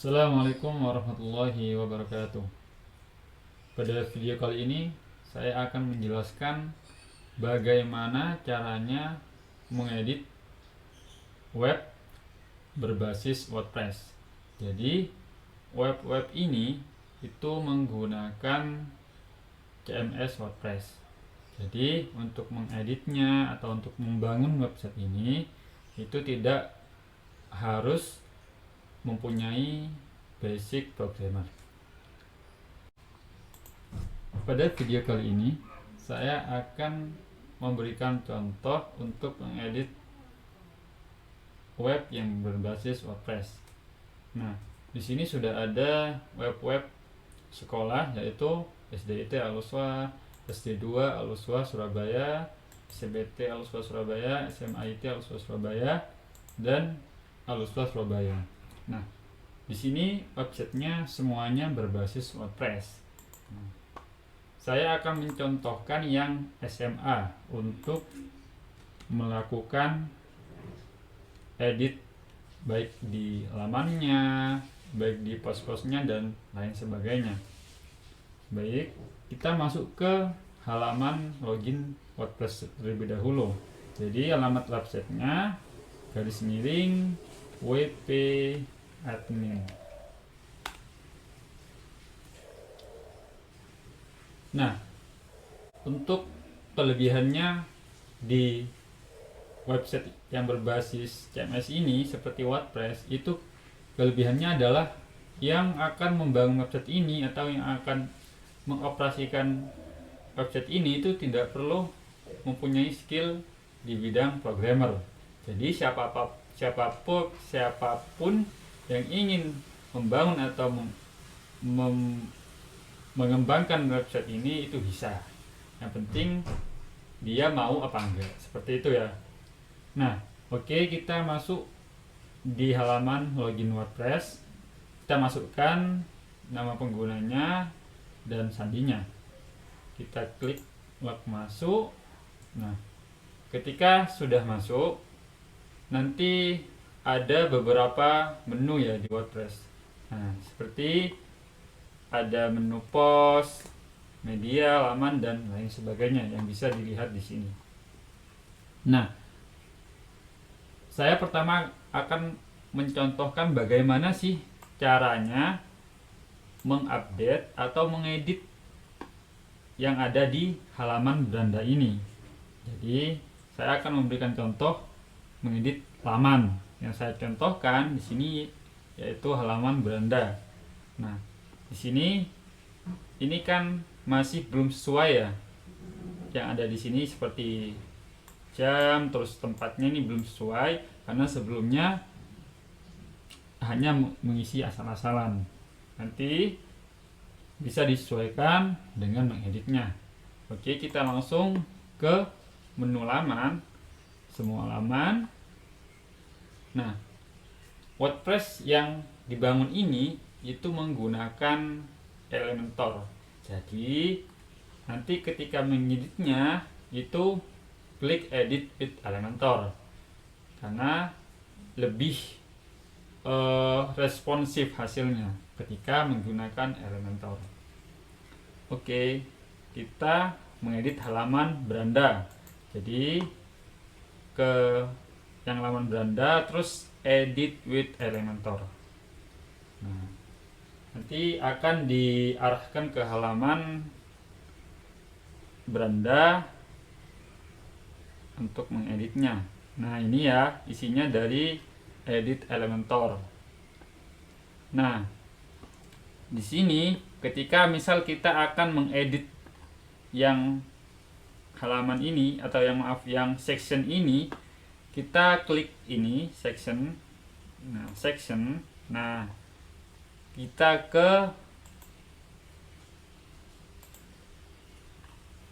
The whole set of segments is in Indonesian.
Assalamualaikum warahmatullahi wabarakatuh. Pada video kali ini saya akan menjelaskan bagaimana caranya mengedit web berbasis WordPress. Jadi web ini itu menggunakan CMS WordPress. Jadi untuk mengeditnya atau untuk membangun website ini itu tidak harus mempunyai basic programmer. Pada video kali ini saya akan memberikan contoh untuk mengedit web yang berbasis WordPress. Nah, di sini sudah ada web-web sekolah yaitu SDIT Aluswa, SD2 Aluswa Surabaya, SBT Aluswa Surabaya, SMIT Aluswa Surabaya, dan Aluswa Surabaya. Nah, di sini websitenya semuanya berbasis WordPress. Saya akan mencontohkan yang SMA untuk melakukan edit baik di lamannya, baik di post-postnya dan lain sebagainya. Baik, kita masuk ke halaman login WordPress terlebih dahulu. Jadi alamat websitenya _wp admin. Nah, untuk kelebihannya di website yang berbasis CMS ini seperti WordPress, itu kelebihannya adalah yang akan membangun website ini atau yang akan mengoperasikan website ini itu tidak perlu mempunyai skill di bidang programmer. Jadi siapapun yang ingin membangun atau mengembangkan website ini itu bisa. Yang penting dia mau apa enggak, seperti itu ya. Nah, oke, kita masuk di halaman login WordPress. Kita masukkan nama penggunanya dan sandinya. Kita klik log masuk. Nah, ketika sudah masuk, nanti ada beberapa menu ya di WordPress. Nah, seperti ada menu post, media, laman, dan lain sebagainya yang bisa dilihat di sini. Nah, saya pertama akan mencontohkan bagaimana sih caranya mengupdate atau mengedit yang ada di halaman beranda ini. Jadi, saya akan memberikan contoh mengedit laman. Yang saya contohkan di sini yaitu halaman beranda. Nah, di sini ini kan masih belum sesuai ya. Yang ada di sini seperti jam, terus tempatnya ini belum sesuai karena sebelumnya hanya mengisi asal-asalan. Nanti bisa disesuaikan dengan mengeditnya. Oke, kita langsung ke menu laman, semua laman. Nah, WordPress yang dibangun ini itu menggunakan Elementor. Jadi nanti ketika mengeditnya itu klik edit with Elementor karena lebih responsif hasilnya ketika menggunakan Elementor. Oke, kita mengedit halaman beranda. Jadi ke yang halaman beranda terus edit with Elementor. Nah, nanti akan diarahkan ke halaman beranda untuk mengeditnya. Nah, ini ya isinya dari edit Elementor. Nah, di sini ketika misal kita akan mengedit yang halaman ini atau yang section ini, kita klik ini section. Nah, section. Nah, kita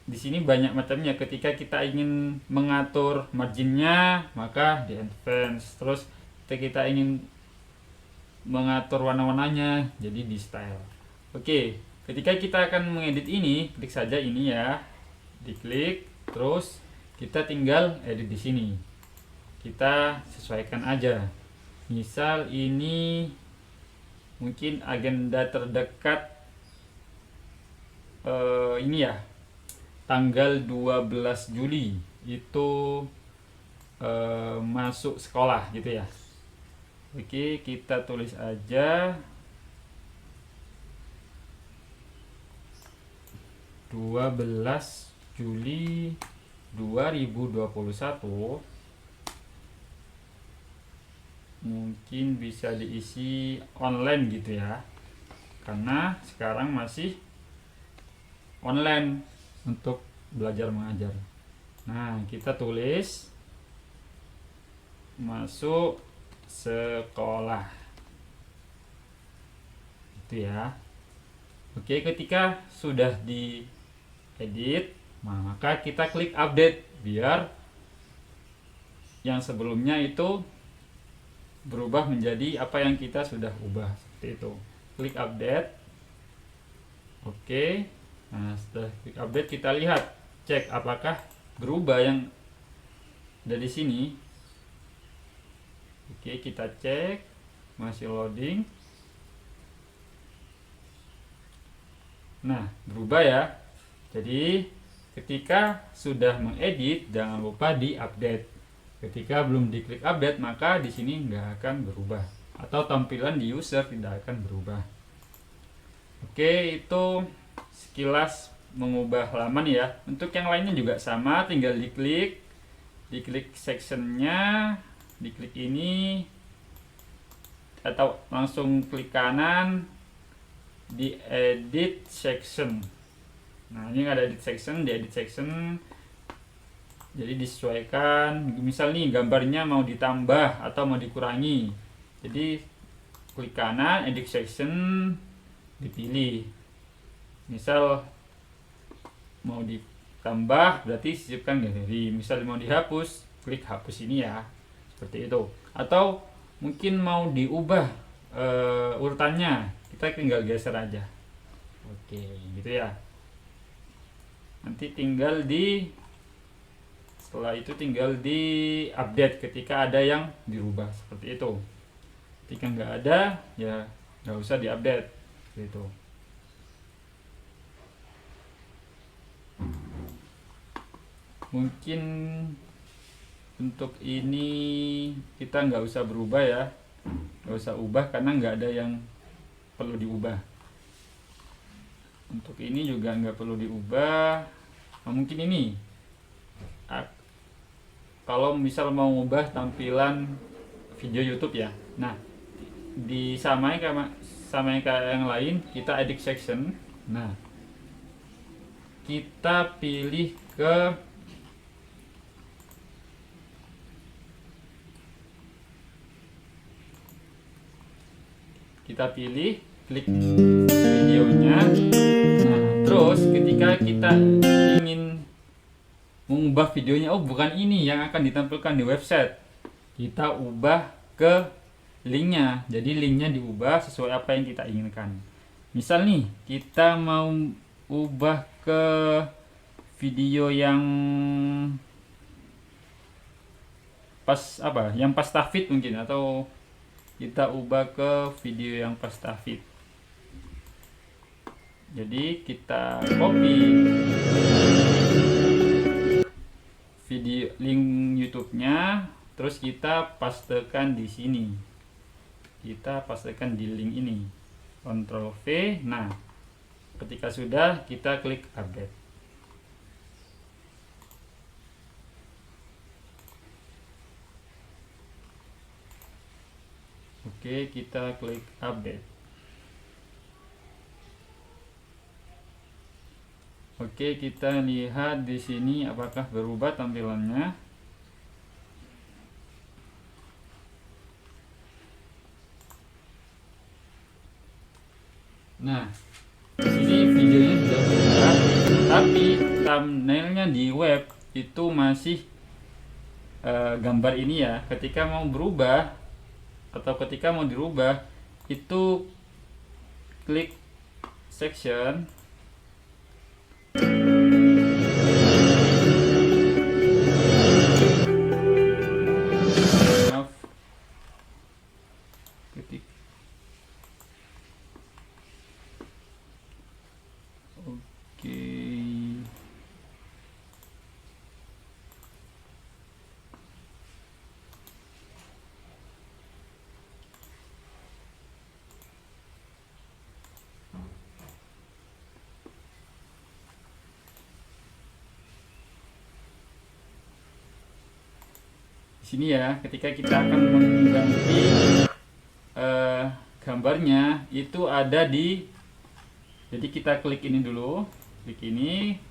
di sini banyak macamnya. Ketika kita ingin mengatur marginnya, maka di advance. Terus ketika kita ingin mengatur warna-warnanya, jadi di style. Oke, ketika kita akan mengedit ini, klik saja ini ya, diklik, terus kita tinggal edit di sini. Kita sesuaikan aja. Misal ini mungkin agenda terdekat ini ya, tanggal 12 Juli itu masuk sekolah gitu ya. Oke, kita tulis aja 12 Juli 2021. Mungkin bisa diisi online gitu ya, karena sekarang masih online untuk belajar mengajar. Nah, kita tulis masuk sekolah itu ya. Oke, ketika sudah diedit, maka kita klik update biar yang sebelumnya itu berubah menjadi apa yang kita sudah ubah, seperti itu. Klik update. Oke. Nah, setelah klik update kita lihat, cek apakah berubah yang ada di sini. Oke, kita cek, masih loading. Nah, berubah ya. Jadi, ketika sudah mengedit, jangan lupa di-update. Ketika belum diklik update, maka di sini nggak akan berubah, atau tampilan di user tidak akan berubah. Oke, itu sekilas mengubah halaman ya. Untuk yang lainnya juga sama, tinggal diklik sectionnya, diklik ini, atau langsung klik kanan di edit section. Nah, ini ada edit section, di edit section. Jadi disesuaikan, misal nih gambarnya mau ditambah atau mau dikurangi. Jadi klik kanan, edit section, dipilih. Misal mau ditambah berarti sisipkan galeri. Misal mau dihapus, klik hapus ini ya. Seperti itu. Atau mungkin mau diubah urutannya, kita tinggal geser aja. Oke, gitu ya. Nanti setelah itu tinggal di update ketika ada yang dirubah, seperti itu. Ketika nggak ada, ya nggak usah diupdate, gitu. Mungkin untuk ini kita nggak usah berubah ya, nggak usah ubah karena nggak ada yang perlu diubah. Untuk ini juga nggak perlu diubah. Nah, mungkin ini kalau misal mau ubah tampilan video YouTube ya, nah disamain kayak yang lain, kita edit section. Nah, kita pilih klik videonya. Nah, terus ketika kita ingin mengubah videonya, oh bukan ini yang akan ditampilkan di website, kita ubah ke linknya. Jadi linknya diubah sesuai apa yang kita inginkan. Misal nih kita mau ubah ke video yang pas tahfidz mungkin, atau kita ubah ke video yang pas tahfidz. Jadi kita copy video link YouTube-nya, terus kita pastekan di sini. Kita pastekan di link ini. Ctrl V. Nah, ketika sudah, kita klik update. Oke, kita klik update. Oke, kita lihat di sini apakah berubah tampilannya. Nah, di sini videonya sudah berubah, tapi thumbnailnya di web itu masih gambar ini ya. Ketika mau berubah atau ketika mau dirubah, itu klik section. sini ya, ketika kita akan mengganti gambarnya itu ada di, jadi kita klik ini dulu, klik ini,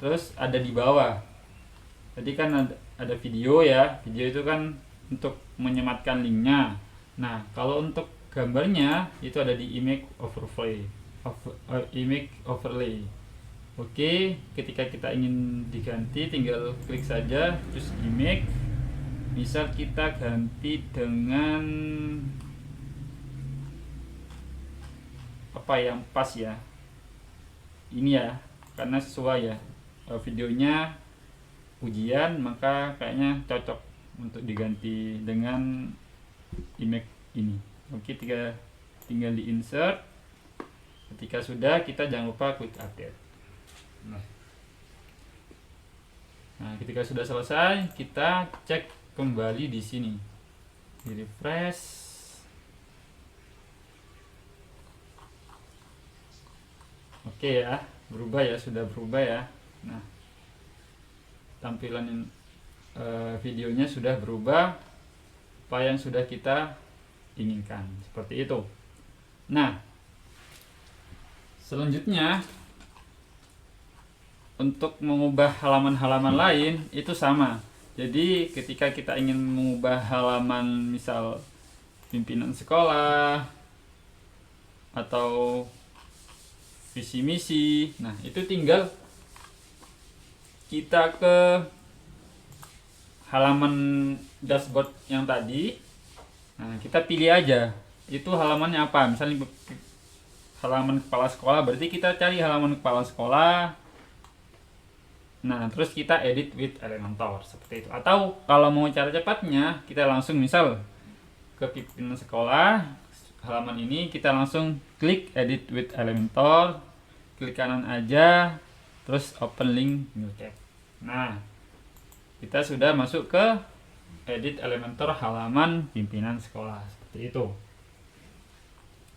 terus ada di bawah. Tadi kan ada video ya, video itu kan untuk menyematkan linknya. Nah kalau untuk gambarnya itu ada di image overlay, image overlay. Oke, ketika kita ingin diganti tinggal klik saja, terus image, misal kita ganti dengan apa yang pas ya, ini ya, karena sesuai ya, videonya ujian maka kayaknya cocok untuk diganti dengan image ini. Oke, tinggal di insert. Ketika sudah, kita jangan lupa klik update. Nah ketika sudah selesai, kita cek kembali di sini, di refresh. Oke ya, berubah ya, sudah berubah ya. Nah tampilan videonya sudah berubah apa yang sudah kita inginkan, seperti itu. Nah selanjutnya untuk mengubah halaman-halaman lain itu sama. Jadi ketika kita ingin mengubah halaman misal pimpinan sekolah atau visi misi, nah itu tinggal kita ke halaman dashboard yang tadi. Nah kita pilih aja itu halamannya apa, misalnya halaman kepala sekolah, berarti kita cari halaman kepala sekolah. Nah terus kita edit with Elementor, seperti itu. Atau kalau mau cara cepatnya, kita langsung misal ke pimpinan sekolah, halaman ini kita langsung klik edit with Elementor, klik kanan aja, terus open link new tab. Nah kita sudah masuk ke edit Elementor halaman pimpinan sekolah, seperti itu.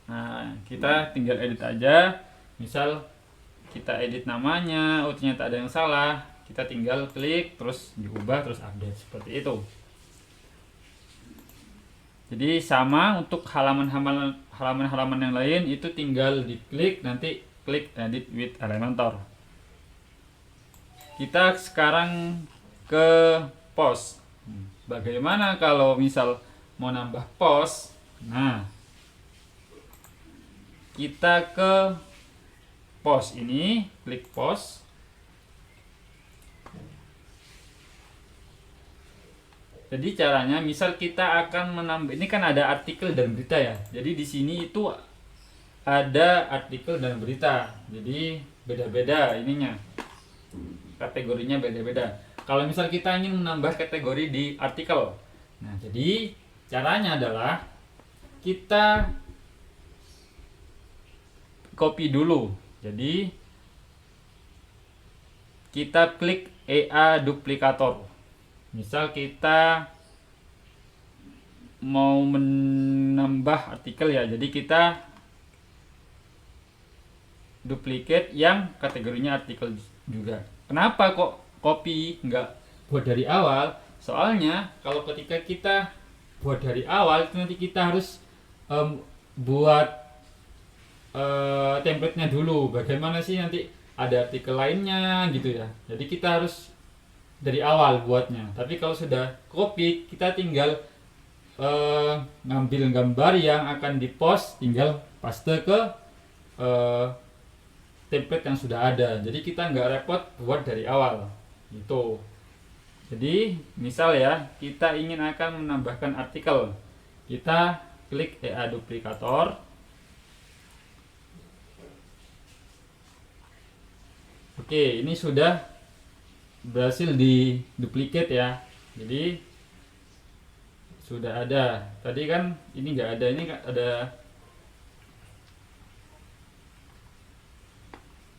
Nah kita tinggal edit aja, misal kita edit namanya, oh ternyata ada yang salah, kita tinggal klik terus diubah, terus update, seperti itu. Jadi sama untuk halaman-halaman yang lain itu tinggal diklik, nanti klik edit with Elementor. Kita sekarang ke post. Bagaimana kalau misal mau nambah post? Nah kita ke post ini, klik post. Jadi caranya misal kita akan menambah, ini kan ada artikel dan berita ya. Jadi di sini itu ada artikel dan berita. Jadi beda-beda ininya. Kategorinya beda-beda. Kalau misal kita ingin menambah kategori di artikel. Nah, jadi caranya adalah kita copy dulu. Jadi kita klik EA duplikator. Misal kita mau menambah artikel ya, jadi kita duplicate yang kategorinya artikel juga. Kenapa kok copy nggak buat dari awal? Soalnya kalau ketika kita buat dari awal, nanti kita harus buat template-nya dulu. Bagaimana sih nanti ada artikel lainnya gitu ya. Jadi kita harus dari awal buatnya. Tapi kalau sudah copy, kita tinggal ngambil gambar yang akan dipost, tinggal paste ke template yang sudah ada. Jadi kita nggak repot buat dari awal gitu. Jadi misal ya, kita ingin akan menambahkan artikel, kita klik EA duplikator. Oke, ini sudah berhasil di duplicate ya. Jadi sudah ada. Tadi kan ini nggak ada, ini ada.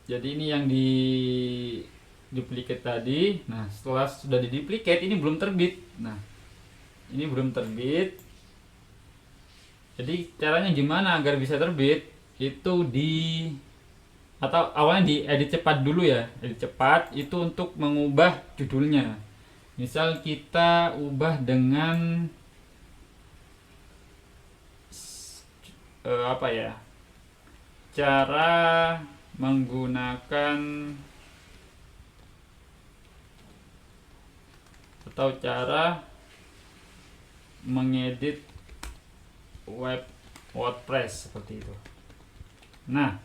Jadi ini yang di duplicate tadi. Nah setelah sudah di duplicate, ini belum terbit. Nah ini belum terbit. Jadi caranya gimana agar bisa terbit? Itu atau awalnya di edit cepat dulu ya. Edit cepat itu untuk mengubah judulnya. Misal kita ubah dengan apa ya, cara menggunakan atau cara mengedit web WordPress seperti itu. Nah,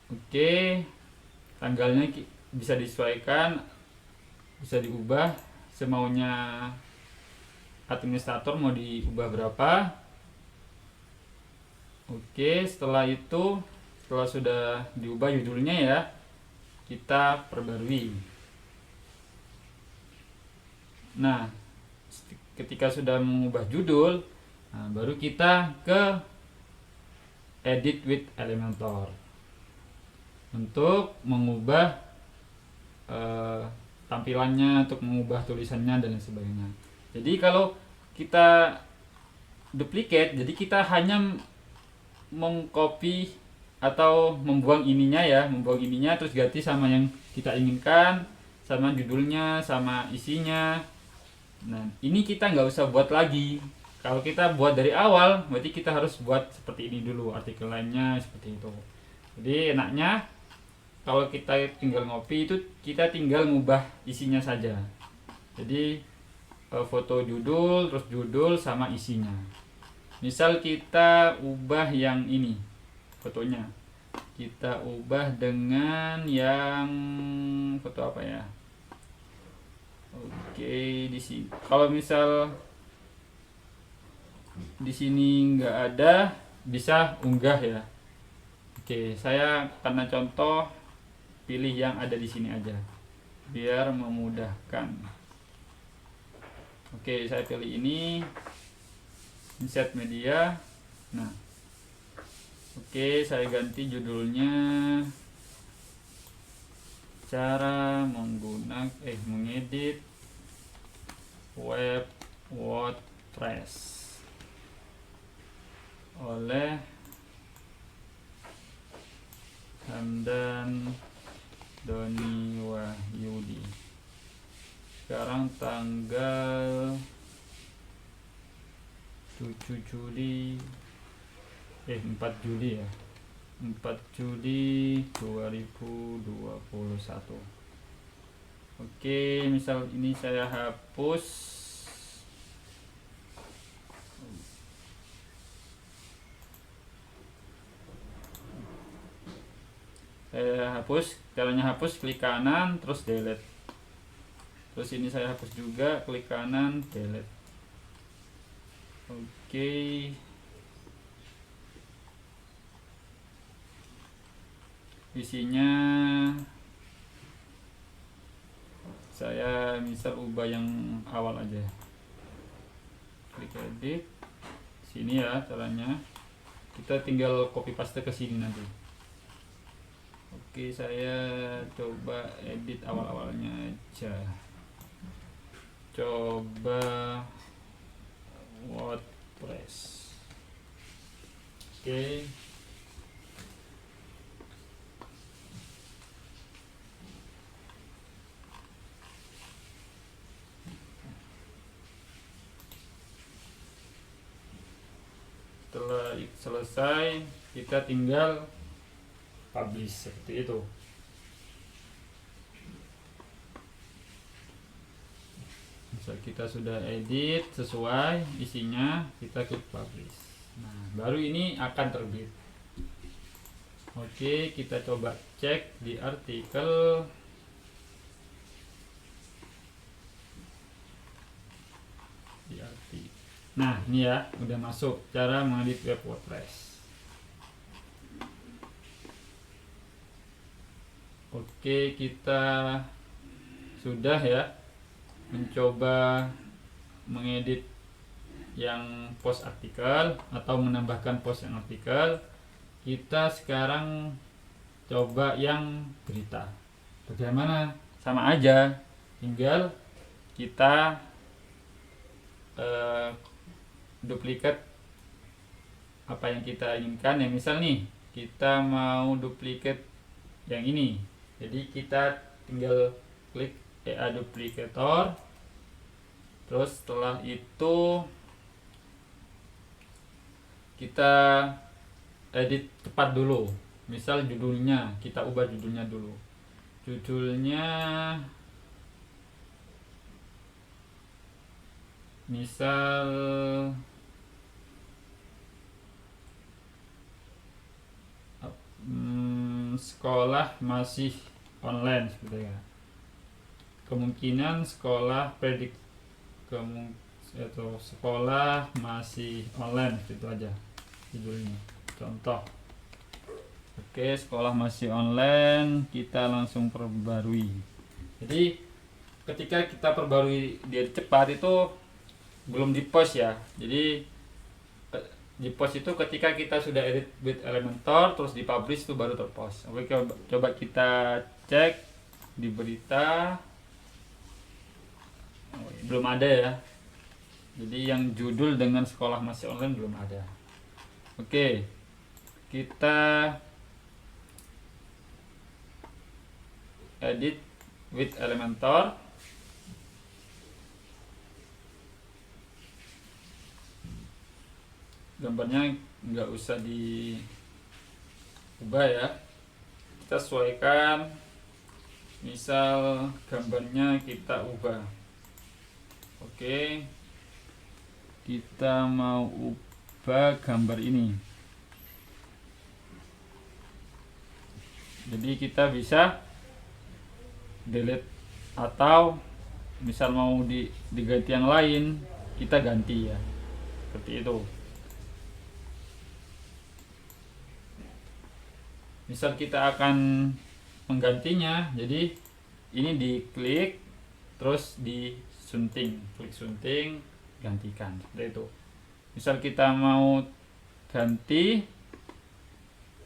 oke, tanggalnya bisa disesuaikan, bisa diubah semaunya administrator mau diubah berapa. Oke, setelah itu, setelah sudah diubah judulnya ya, kita perbarui. Nah, ketika sudah mengubah judul, nah, baru kita ke edit with Elementor untuk mengubah tampilannya, untuk mengubah tulisannya dan lain sebagainya. Jadi kalau kita duplicate, jadi kita hanya mengcopy atau membuang ininya ya, membuang ininya terus ganti sama yang kita inginkan, sama judulnya, sama isinya. Nah, ini kita nggak usah buat lagi. Kalau kita buat dari awal, berarti kita harus buat seperti ini dulu, artikel lainnya seperti itu. Jadi enaknya kalau kita tinggal ngopi itu kita tinggal ngubah isinya saja. Jadi foto judul, terus judul sama isinya. Misal kita ubah yang ini fotonya, kita ubah dengan yang foto apa ya? Oke, di sini. Kalau misal di sini nggak ada, bisa unggah ya. Oke, saya karena contoh pilih yang ada di sini aja, biar memudahkan. Oke, saya pilih ini. Insert media. Nah, oke, saya ganti judulnya cara mengedit web WordPress oleh Hamdan Doni Wahyudi. Sekarang tanggal 4 Juli ya, 4 Juli 2021. Oke, misal ini saya hapus. Caranya hapus, klik kanan terus delete. Terus ini saya hapus juga, klik kanan, delete. Oke. Isinya saya misal ubah yang awal aja. Klik edit. Sini ya caranya. Kita tinggal copy paste ke sini nanti. Oke, saya coba edit awal-awalnya aja. Coba WordPress. Oke. Setelah selesai, kita tinggal publish seperti itu. Misal kita sudah edit sesuai isinya, kita klik publish. Nah, baru ini akan terbit. Oke, kita coba cek di artikel. Nah, ini ya, udah masuk cara mengedit web WordPress. Oke, kita sudah ya mencoba mengedit yang post artikel atau menambahkan post yang artikel. Kita sekarang coba yang berita. Bagaimana? Sama aja, tinggal kita duplikat apa yang kita inginkan ya. Misal nih kita mau duplikat yang ini, jadi kita tinggal klik EA duplicator. Terus setelah itu kita edit cepat dulu. Misal judulnya, kita ubah judulnya dulu. Judulnya misal sekolah masih online seperti ya. Kemungkinan sekolah atau sekolah masih online, itu aja judulnya. Contoh. Oke, sekolah masih online, kita langsung perbarui. Jadi ketika kita perbarui dia cepat itu belum di post ya. Jadi di post itu ketika kita sudah edit with Elementor terus dipublish itu baru terpost. Oke, coba kita cek di berita. Belum ada ya. Jadi yang judul dengan sekolah masih online belum ada. Oke, kita edit with Elementor. Gambarnya nggak usah diubah ya, kita sesuaikan. Misal gambarnya kita ubah. Oke, kita mau ubah gambar ini. Jadi kita bisa delete atau misal mau diganti yang lain, kita ganti ya, seperti itu. Misal kita akan menggantinya, jadi ini diklik terus disunting, klik sunting, gantikan, seperti itu. Misal kita mau ganti,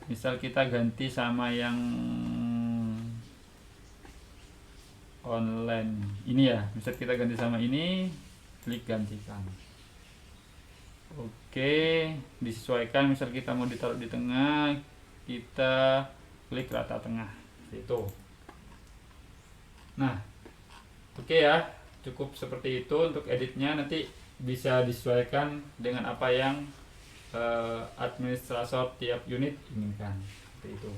misal kita ganti sama yang online ini ya, misal kita ganti sama ini, klik gantikan. Oke, disesuaikan. Misal kita mau ditaruh di tengah, kita klik rata tengah, itu. Nah, oke ya, cukup seperti itu untuk editnya. Nanti bisa disesuaikan dengan apa yang administrator tiap unit inginkan, seperti itu.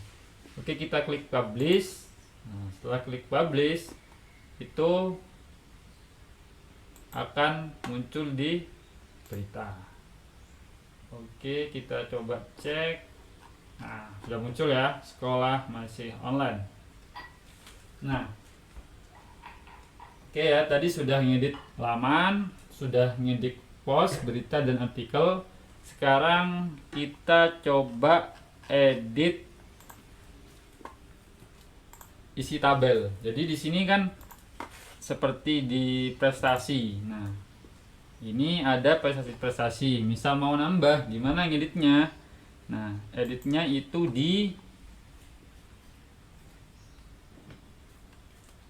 Oke, kita klik publish. Nah, setelah klik publish itu akan muncul di berita. Oke, kita coba cek. Nah, sudah muncul ya, sekolah masih online. Nah, oke ya, tadi sudah ngedit laman, sudah ngedit post, berita dan artikel. Sekarang kita coba edit isi tabel. Jadi di sini kan seperti di prestasi. Nah, ini ada prestasi-prestasi. Misal mau nambah, gimana ngeditnya? Nah, editnya itu di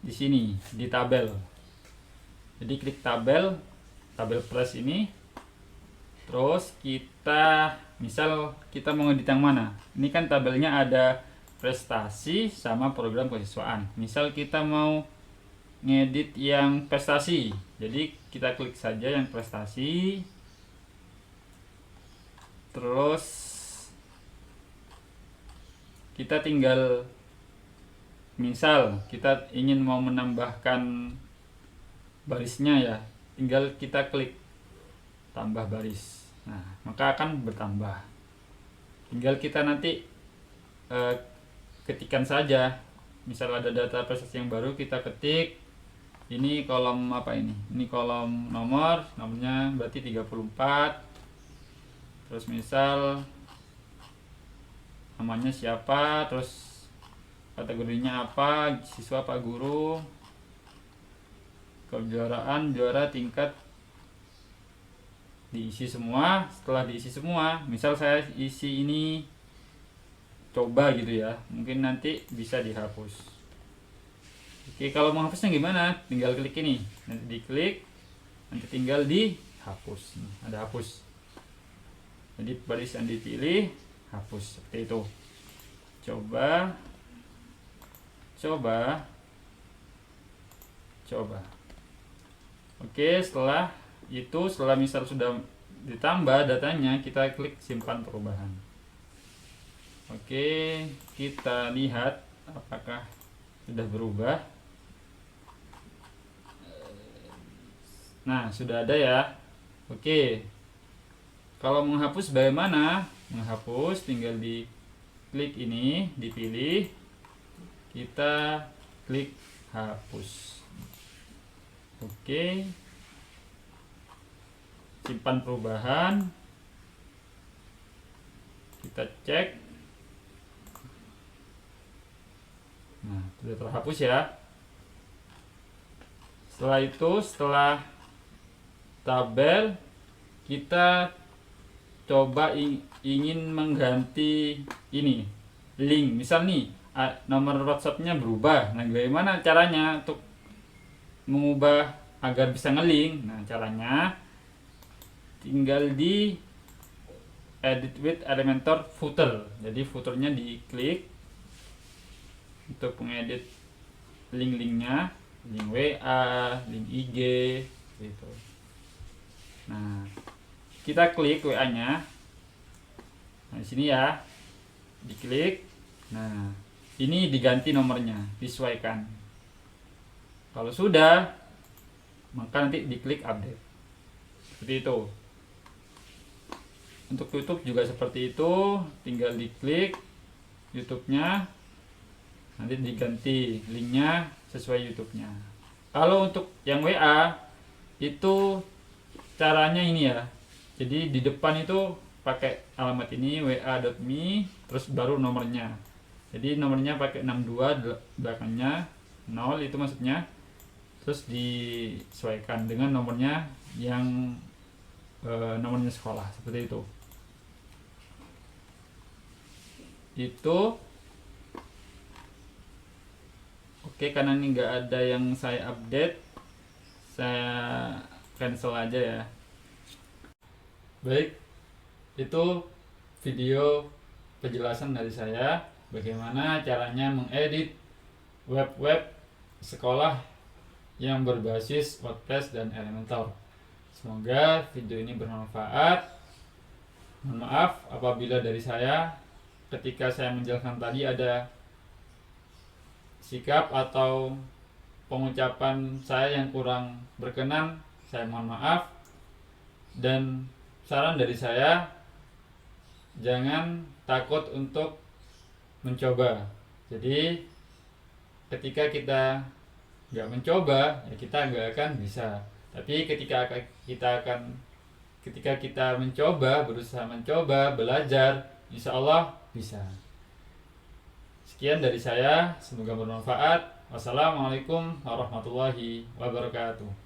sini, di tabel. Jadi klik tabel press ini. Terus kita misal kita mau ngedit yang mana? Ini kan tabelnya ada prestasi sama program kesiswaan. Misal kita mau ngedit yang prestasi, jadi kita klik saja yang prestasi. Terus kita tinggal, misal kita ingin mau menambahkan barisnya ya, tinggal kita klik tambah baris. Nah, maka akan bertambah. Tinggal kita nanti ketikkan saja. Misal ada data prestasi yang baru, kita ketik. Ini kolom apa ini? Ini kolom nomornya berarti 34. Terus misal namanya siapa, terus kategorinya apa, siswa apa guru, kejuaraan juara tingkat, diisi semua. Setelah diisi semua, misal saya isi ini coba gitu ya, mungkin nanti bisa dihapus. Oke, kalau mau hapusnya gimana? Tinggal klik ini, nanti diklik, nanti tinggal dihapus. Ada hapus. Jadi baris yang dipilih hapus, seperti itu. Coba coba. Oke, setelah misal sudah ditambah datanya, kita klik simpan perubahan. Oke, kita lihat apakah sudah berubah. Nah, sudah ada ya. Oke, kalau menghapus bagaimana? Menghapus tinggal di klik ini, dipilih, kita klik hapus. Oke, simpan perubahan, kita cek. Nah, sudah terhapus ya. Setelah tabel, kita coba ingin mengganti ini link, misal nih nomor WhatsAppnya berubah. Nah, bagaimana caranya untuk mengubah agar bisa ngelink? Nah, caranya tinggal di edit with Elementor footer. Jadi footernya diklik untuk mengedit link-linknya, link WA, link IG gitu. Nah, kita klik WA-nya. Nah, di sini ya, diklik. Nah, ini diganti nomornya, disesuaikan. Kalau sudah, maka nanti diklik update. Seperti itu. Untuk YouTube juga seperti itu, tinggal diklik YouTube-nya, nanti diganti linknya sesuai YouTube-nya. Kalau untuk yang WA itu caranya ini ya. Jadi di depan itu pakai alamat ini wa.me, terus baru nomornya. Jadi nomornya pakai 62, belakangnya 0 itu maksudnya. Terus disesuaikan dengan nomornya yang nomornya sekolah, seperti itu. Itu oke, karena ini nggak ada yang saya update, saya cancel aja ya. Baik, itu video penjelasan dari saya bagaimana caranya mengedit web-web sekolah yang berbasis WordPress dan Elementor. Semoga video ini bermanfaat. Mohon maaf apabila dari saya ketika saya menjelaskan tadi ada sikap atau pengucapan saya yang kurang berkenan, saya mohon maaf. Dan saran dari saya, jangan takut untuk mencoba. Jadi ketika kita nggak mencoba, ya kita nggak akan bisa. Tapi ketika kita mencoba, berusaha mencoba, belajar, insya Allah bisa. Sekian dari saya, semoga bermanfaat. Wassalamualaikum warahmatullahi wabarakatuh.